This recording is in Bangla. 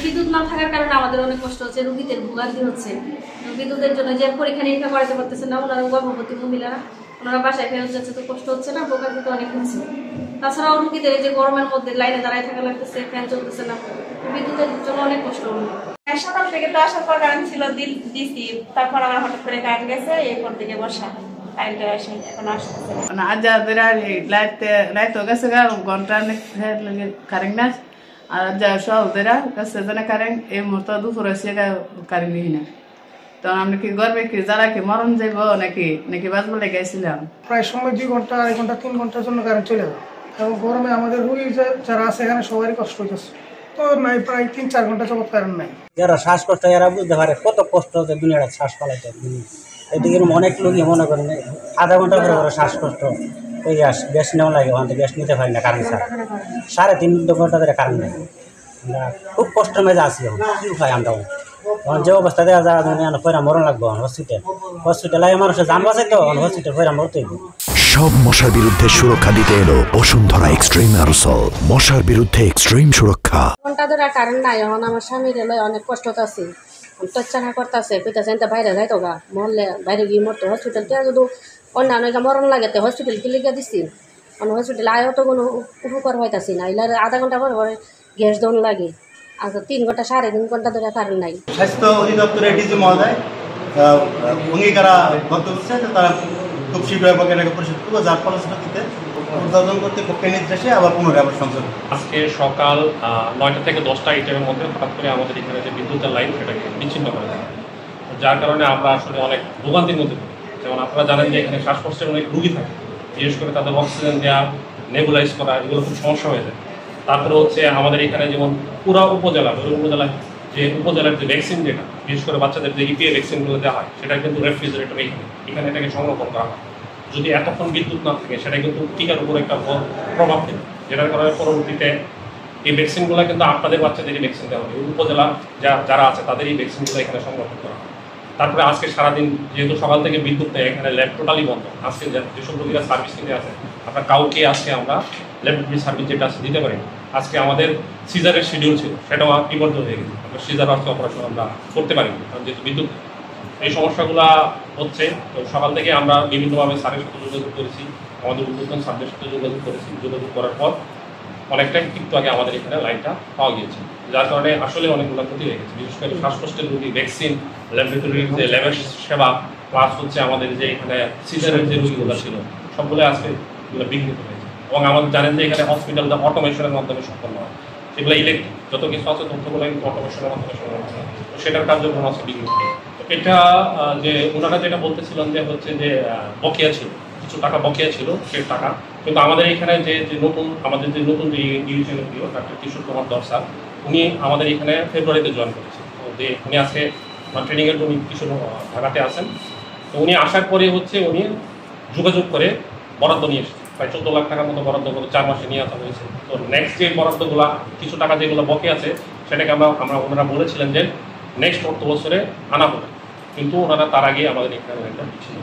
বিদ্যুৎ না থাকার কারণে আমাদের অনেক কষ্ট হচ্ছে, রোগীদের ভোগান্তি হচ্ছে। বিদ্যুতের জন্য যে পরীক্ষা নিরীক্ষা করাতে পারতেছে না, ওনারা গর্ভবতী মহিলারা ওনারা বাসায় ফেরত যাচ্ছে, তো কষ্ট হচ্ছে না, ভোগান্তি তো অনেক হচ্ছে। তাছাড়াও রোগীদের যে গরমের মধ্যে লাইনে দাঁড়ায় থাকা লাগতেছে, ফ্যান চলতেছে না, বিদ্যুতের জন্য অনেক কষ্ট হলো। সকাল থেকে তো আসার পর কারেন্ট ছিল দিছি, তারপর আবার হঠাৎ করে কারেন্ট গেছে, এরপর থেকে বর্ষা কারেন্ট আসে, এখন আসতেছে না। আজ লাইট গেছে ঘন্টা কারেন্ট না, আর যা সহজেরা কাছে জানে কারেন্ট এই মুহূর্তে দুপুর এসে কারেন্ট দিই না। তো আমরা কি গর্বে কি যারা কি মরণ যাইব নাকি নাকি বাঁচবো লেগেছিলাম। প্রায় সময় 2 ঘন্টা 2.5 ঘন্টা 3 ঘন্টার জন্য কারেন্ট চলে যাবে, এবং গরমে আমাদের রোগী যারা আছে এখানে সবারই কষ্ট হইতেছে। তো নাই প্রায় 3-4 ঘন্টা যাবত কারেন্ট নাই। যারা শ্বাসকষ্ট এরা বুঝতে পারে কত কষ্ট হচ্ছে দুনিয়াটা শ্বাস ফলাইতে। এদিকে অনেক লোকই মনে করেন আধা ঘন্টা করে শ্বাসকষ্ট ওই গ্যাস নেওয়া লাগে, ওখান থেকে গ্যাস নিতে পারি না কারেন্ট ছাড়া। 3.5 ঘন্টা ধরে কারেন্ট নেই, আমরা খুব কষ্টের মেজে আসি। এখন কি উপায় আমরা যে অবস্থা দেওয়া যায় পয়রা মরণ লাগবো। হসপিটালে মানুষের জান বাঁচাই, তো হসপিটাল পয়রা মরতেই। সব মশার বিরুদ্ধে সুরক্ষা দিতে এলো বসুন্ধরা এক্সট্রিম অ্যারোসল, মশার বিরুদ্ধে এক্সট্রিম সুরক্ষা। ঘন্টা ধরে কারেন্ট নাই, এখন আমার স্বামীর অনেক কষ্ট আছে, টচ্চানা করতেছে, কইতাছে বাইরে যাইতো গা, মরলে বাইরে গিয়ে মরতো। হসপিটাল থেকে যদি অন্যান্য মরণ লাগে তো হসপিটাল কি লিখে দিচ্ছি, হসপিটালে আয়ও তো কোনো উপকার হইতাছি না। এলে আধা ঘন্টা পর পরে গ্যাস দন লাগে, আর 3 ঘন্টা 3.5 ঘন্টা ধরে কারেন্ট নাই। স্বাস্থ্য অধিদপ্তরের ডিজি মহোদয় অঙ্গীকারাবদ্ধ হচ্ছে যে তারা খুব শীঘ্রই এটাকে পরিশোধ করবো, যার ফলশ্রুতিতে উদ্বোধন কর্তৃপক্ষের নির্দেশে আবার পুনরায় আবার সংযোগ। আজকে সকাল 9টা থেকে 10টা এই টাইমের মধ্যে হঠাৎ করে আমাদের এখানে যে বিদ্যুতের লাইন সেটাকে বিচ্ছিন্ন করে দেয়, যার কারণে আমরা আসলে অনেক ভোগান্তির মধ্যে পড়ি। যেমন আপনারা জানেন যে এখানে শ্বাসকষ্টের অনেক রুগী থাকে, বিশেষ করে তাদের অক্সিজেন দেওয়া, নেবুলাইজ করা, এগুলো খুব সমস্যা হয়ে যায়। তারপরে হচ্ছে আমাদের এখানে যেমন পুরা উপজেলায় যে উপজেলার যে ভ্যাকসিন, যেটা বিশেষ করে বাচ্চাদের যে ইপিএ ভ্যাকসিনগুলো দেওয়া হয়, সেটা কিন্তু রেফ্রিজারেটর এখানে এটাকে সংরক্ষণ করা হয়। যদি এতক্ষণ বিদ্যুৎ না থাকে সেটা কিন্তু টিকার উপর একটা প্রভাব ফেলে, যেটার কারণে পরবর্তীতে এই ভ্যাকসিনগুলো কিন্তু আপনাদের বাচ্চাদেরই ভ্যাকসিন দেওয়া হবে। উপজেলা যারা আছে তাদের এই ভ্যাকসিনগুলো এখানে সংরক্ষণ করা হয়। তারপরে আজকে সারাদিন যেহেতু সকাল থেকে বিদ্যুৎ নেই, এখানে ল্যাব টোটালি বন্ধ। আজকে যেসব রোগীরা সার্ভিস নিতে আছে, আপনার কাউকে আজকে আমরা ল্যাবরেটরি সার্ভিস যেটা আছে দিতে পারি। আজকে আমাদের সিজারের শিডিউল ছিল, সেটাও বিবর্ত হয়ে গেছে। আমরা সিজার আজকে অপারেশন আমরা করতে পারি, কারণ যেহেতু বিদ্যুৎ এই সমস্যাগুলো হচ্ছে। তো সকাল থেকে আমরা বিভিন্নভাবে স্যারের সাথে যোগাযোগ করেছি, আমাদের উদ্বোধন স্যারদের সাথে যোগাযোগ করেছি। যোগাযোগ করার পর অনেকটাই কিন্তু আগে আমাদের এখানে লাইনটা পাওয়া গিয়েছে, যার কারণে আসলে অনেকগুলো ক্ষতি হয়ে গেছে। বিশেষ করে শ্বাসকষ্টের রোগী, ভ্যাকসিন, ল্যাবরেটরির যে ল্যাবের সেবা, প্লাস হচ্ছে আমাদের যে এখানে সিজারের যে রোগীগুলো ছিল, সবগুলো আজকে এগুলো বিঘ্নিত হয়েছে। এবং আমাদের জানেন যে এখানে হসপিটালটা অটোমেশনের মাধ্যমে সম্পন্ন হয়, সেগুলো ইলেকট্রিক যত কিছু আছে তথ্যগুলো কিন্তু অটোমেশনের মাধ্যমে সম্পন্ন হয়, তো সেটার কার্যক্রম আছে বিঘ্নিত। এটা যে ওনারা যেটা বলতেছিলেন যে হচ্ছে যে বকেয়া ছিল, কিছু টাকা বকেয়া ছিল, সে টাকা কিন্তু আমাদের এখানে যে নতুন যে ডিভিশনের প্রিয় ডাক্তার কিশোর কুমার দর স্যার, উনি আমাদের এখানে ফেব্রুয়ারিতে জয়েন করেছেন। তো উনি আজকে ট্রেনিংয়ের জন্য কিশোর ঢাকাতে আসেন। তো উনি আসার পরে হচ্ছে উনি যোগাযোগ করে বরাদ্দ নিয়ে এসেছেন, প্রায় 14 লাখ টাকার মতো বরাদ্দ করে 4 মাসে নিয়ে আসা হয়েছে। তো নেক্সট যে বরাদ্দগুলো কিছু টাকা যেগুলো বকে আছে, সেটাকে আমরা ওনারা বলেছিলেন যে নেক্সট অর্থ বছরে আনা হবে, কিন্তু ওনারা তার আগে আমাদের এখানে একটা বিচ্ছিন্ন